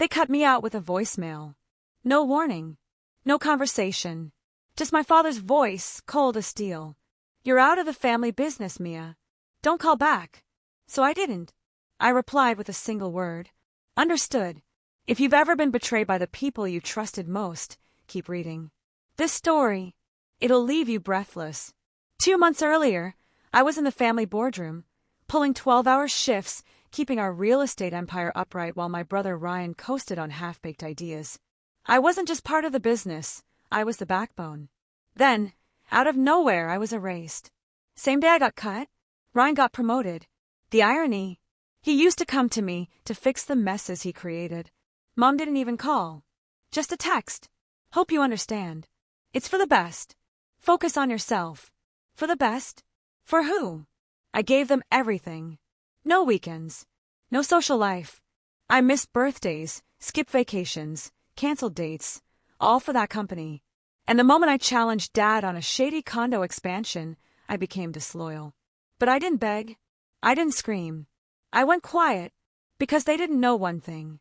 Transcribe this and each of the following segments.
They cut me out with a voicemail. No warning. No conversation. Just my father's voice, cold as steel. "You're out of the family business, Mia. Don't call back." So I didn't. I replied with a single word. "Understood. If you've ever been betrayed by the people you trusted most, keep reading. This story, it'll leave you breathless." 2 months earlier, I was in the family boardroom, pulling 12-hour shifts, keeping our real estate empire upright while my brother Ryan coasted on half-baked ideas. I wasn't just part of the business, I was the backbone. Then, out of nowhere, I was erased. Same day I got cut, Ryan got promoted. The irony, he used to come to me to fix the messes he created. Mom didn't even call. Just a text. "Hope you understand. It's for the best. Focus on yourself." For the best? For who? I gave them everything. No weekends. No social life. I missed birthdays, skipped vacations, canceled dates, all for that company. And the moment I challenged Dad on a shady condo expansion, I became disloyal. But I didn't beg. I didn't scream. I went quiet, because they didn't know one thing.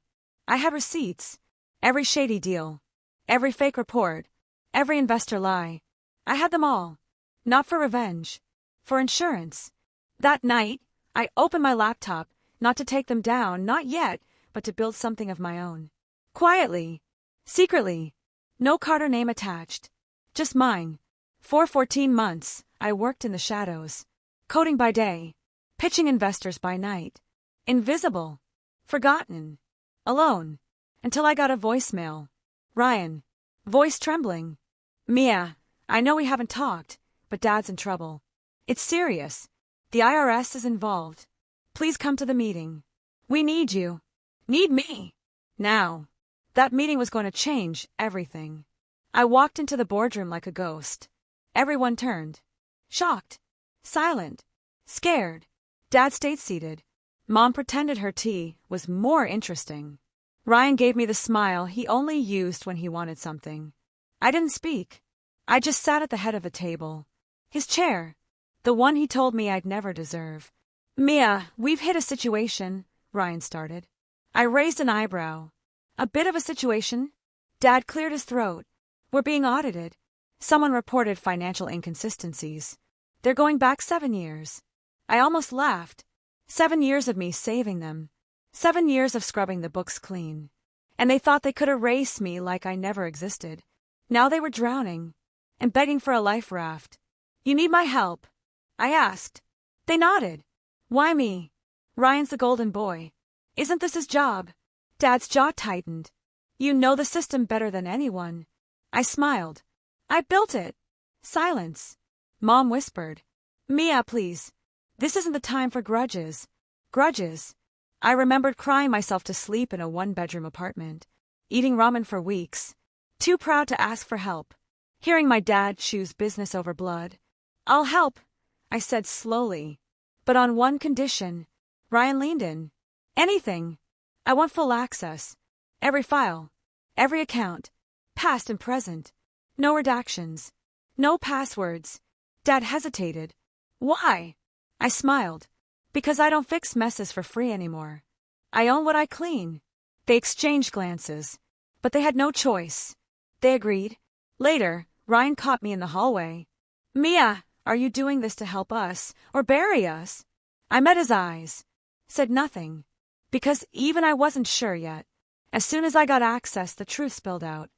I had receipts. Every shady deal. Every fake report. Every investor lie. I had them all. Not for revenge. For insurance. That night, I opened my laptop, not to take them down, not yet, but to build something of my own. Quietly. Secretly. No Carter name attached. Just mine. For 14 months, I worked in the shadows. Coding by day. Pitching investors by night. Invisible. Forgotten. Alone. Until I got a voicemail. "Ryan." Voice trembling. "Mia, I know we haven't talked, but Dad's in trouble. It's serious. The IRS is involved. Please come to the meeting. We need you." Need me. Now. That meeting was going to change everything. I walked into the boardroom like a ghost. Everyone turned. Shocked. Silent. Scared. Dad stayed seated. Mom pretended her tea was more interesting. Ryan gave me the smile he only used when he wanted something. I didn't speak. I just sat at the head of the table. His chair. The one he told me I'd never deserve. "Mia, we've hit a situation," Ryan started. I raised an eyebrow. "A bit of a situation?" Dad cleared his throat. "We're being audited. Someone reported financial inconsistencies. They're going back 7 years. I almost laughed. 7 years of me saving them. 7 years of scrubbing the books clean. And they thought they could erase me like I never existed. Now they were drowning and begging for a life raft. "You need my help?" I asked. They nodded. "Why me? Ryan's the golden boy. Isn't this his job?" Dad's jaw tightened. "You know the system better than anyone." I smiled. "I built it." Silence. Mom whispered. "Mia, please. This isn't the time for grudges." Grudges. I remembered crying myself to sleep in a one-bedroom apartment, eating ramen for weeks, too proud to ask for help, hearing my dad choose business over blood. "I'll help," I said slowly. "But on one condition." Ryan leaned in. "Anything. I want full access. Every file. Every account. Past and present. No redactions. No passwords." Dad hesitated. "Why?" I smiled. "Because I don't fix messes for free anymore. I own what I clean." They exchanged glances. But they had no choice. They agreed. Later, Ryan caught me in the hallway. "Mia, are you doing this to help us, or bury us?" I met his eyes. Said nothing. Because even I wasn't sure yet. As soon as I got access, the truth spilled out.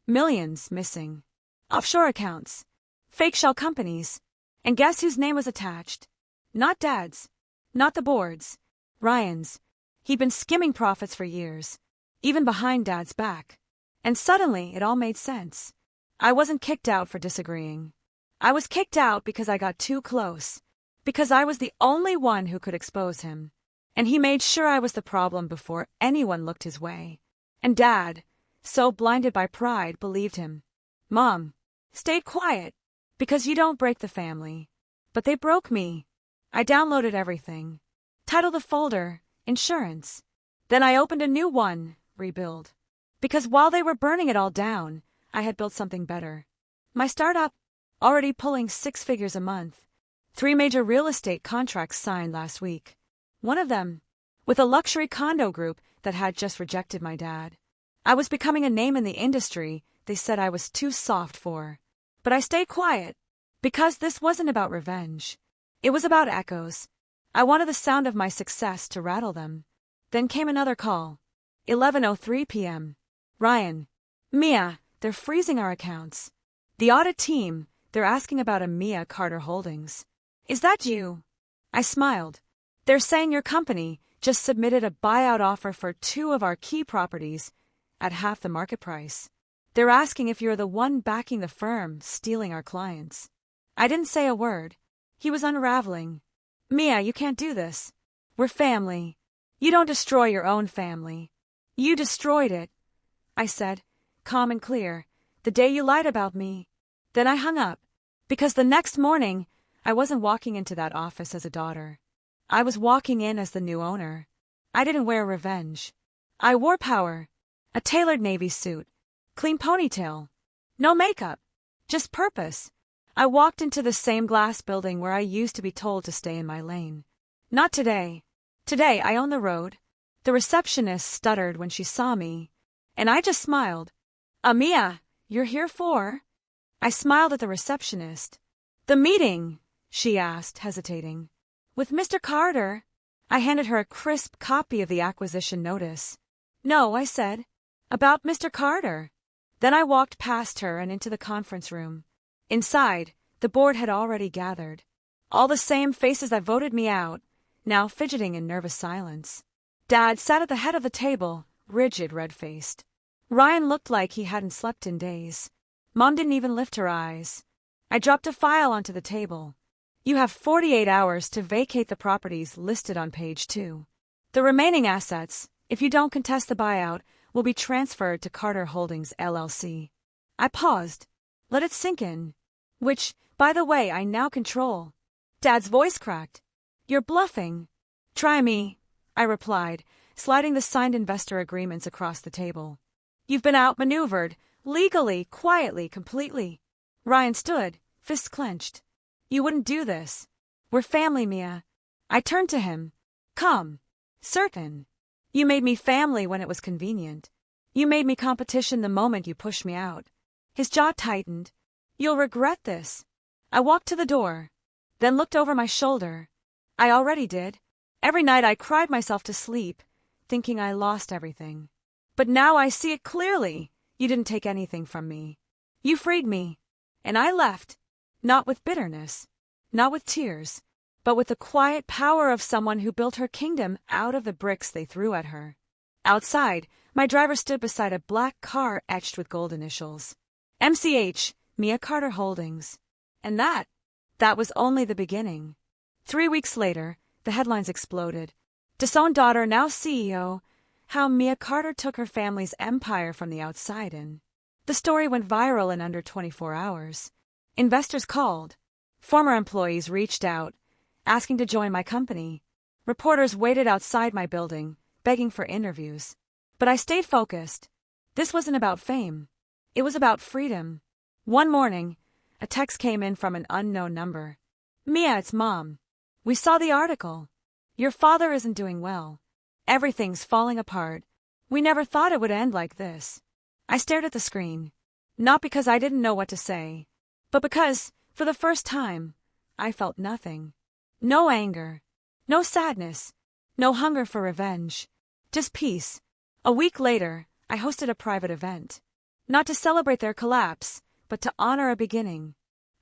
Millions missing. Offshore accounts. Fake shell companies. And guess whose name was attached? Not Dad's. Not the board's. Ryan's. He'd been skimming profits for years. Even behind Dad's back. And suddenly, it all made sense. I wasn't kicked out for disagreeing. I was kicked out because I got too close. Because I was the only one who could expose him. And he made sure I was the problem before anyone looked his way. And Dad, so blinded by pride, believed him. Mom stayed quiet, because you don't break the family. But they broke me. I downloaded everything. Titled the folder, Insurance. Then I opened a new one, Rebuild. Because while they were burning it all down, I had built something better. My startup, already pulling 6 figures a month. 3 major real estate contracts signed last week. One of them, with a luxury condo group that had just rejected my dad. I was becoming a name in the industry they said I was too soft for. But I stayed quiet, because this wasn't about revenge. It was about echoes. I wanted the sound of my success to rattle them. Then came another call. 11:03 p.m. Ryan. Mia, they're freezing our accounts. The audit team, they're asking about a Mia Carter Holdings. Is that you? I smiled. They're saying your company just submitted a buyout offer for 2 of our key properties at half the market price. They're asking if you're the one backing the firm stealing our clients. I didn't say a word. He was unraveling. Mia, you can't do this. We're family. You don't destroy your own family. You destroyed it, I said, calm and clear, the day you lied about me. Then I hung up, because the next morning I wasn't walking into that office as a daughter. I was walking in as the new owner. I didn't wear revenge. I wore power. A tailored navy suit. Clean ponytail. No makeup. Just purpose. I walked into the same glass building where I used to be told to stay in my lane. Not today. Today I own the road. The receptionist stuttered when she saw me, and I just smiled. Mia, you're here for? I smiled at the receptionist. The meeting, she asked, hesitating. With Mr. Carter. I handed her a crisp copy of the acquisition notice. No, I said. About Mr. Carter. Then I walked past her and into the conference room. Inside, the board had already gathered. All the same faces that voted me out, now fidgeting in nervous silence. Dad sat at the head of the table, rigid, red-faced. Ryan looked like he hadn't slept in days. Mom didn't even lift her eyes. I dropped a file onto the table. You have 48 hours to vacate the properties listed on page 2. The remaining assets, if you don't contest the buyout, will be transferred to Carter Holdings, LLC. I paused. Let it sink in. Which, by the way, I now control. Dad's voice cracked. You're bluffing. Try me, I replied, sliding the signed investor agreements across the table. You've been outmaneuvered, legally, quietly, completely. Ryan stood, fists clenched. You wouldn't do this. We're family, Mia. I turned to him. Come. Certain. You made me family when it was convenient. You made me competition the moment you pushed me out. His jaw tightened. You'll regret this. I walked to the door, then looked over my shoulder. I already did. Every night I cried myself to sleep, thinking I lost everything. But now I see it clearly. You didn't take anything from me. You freed me. And I left. Not with bitterness. Not with tears. But with the quiet power of someone who built her kingdom out of the bricks they threw at her. Outside, my driver stood beside a black car etched with gold initials. MCH, Mia Carter Holdings. And that was only the beginning. 3 weeks later, the headlines exploded. Disowned daughter, now CEO, how Mia Carter took her family's empire from the outside in. The story went viral in under 24 hours. Investors called. Former employees reached out, asking to join my company. Reporters waited outside my building, begging for interviews. But I stayed focused. This wasn't about fame. It was about freedom. One morning, a text came in from an unknown number. Mia, it's Mom. We saw the article. Your father isn't doing well. Everything's falling apart. We never thought it would end like this. I stared at the screen. Not because I didn't know what to say, but because, for the first time, I felt nothing. No anger. No sadness. No hunger for revenge. Just peace. A week later, I hosted a private event. Not to celebrate their collapse, but to honor a beginning.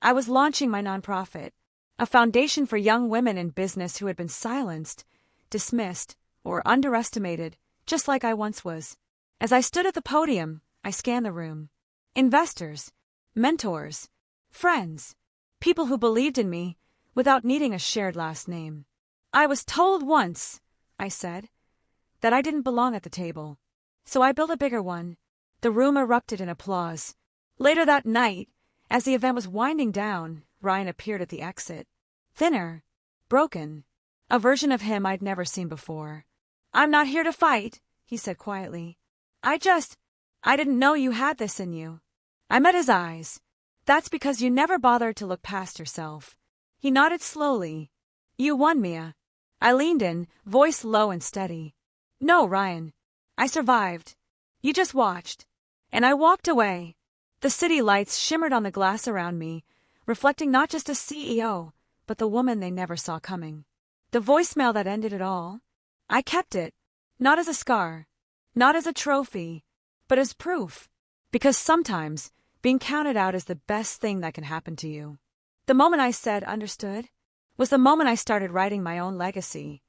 I was launching my nonprofit, a foundation for young women in business who had been silenced, dismissed, or underestimated, just like I once was. As I stood at the podium, I scanned the room. Investors, mentors, friends, people who believed in me without needing a shared last name. I was told once, I said, that I didn't belong at the table. So I built a bigger one. The room erupted in applause. Later that night, as the event was winding down, Ryan appeared at the exit. Thinner. Broken. A version of him I'd never seen before. I'm not here to fight, he said quietly. I didn't know you had this in you. I met his eyes. That's because you never bothered to look past yourself. He nodded slowly. You won, Mia. I leaned in, voice low and steady. No, Ryan. I survived. You just watched. And I walked away. The city lights shimmered on the glass around me, reflecting not just a CEO, but the woman they never saw coming. The voicemail that ended it all. I kept it, not as a scar, not as a trophy, but as proof. Because sometimes, being counted out is the best thing that can happen to you. The moment I said, understood, was the moment I started writing my own legacy.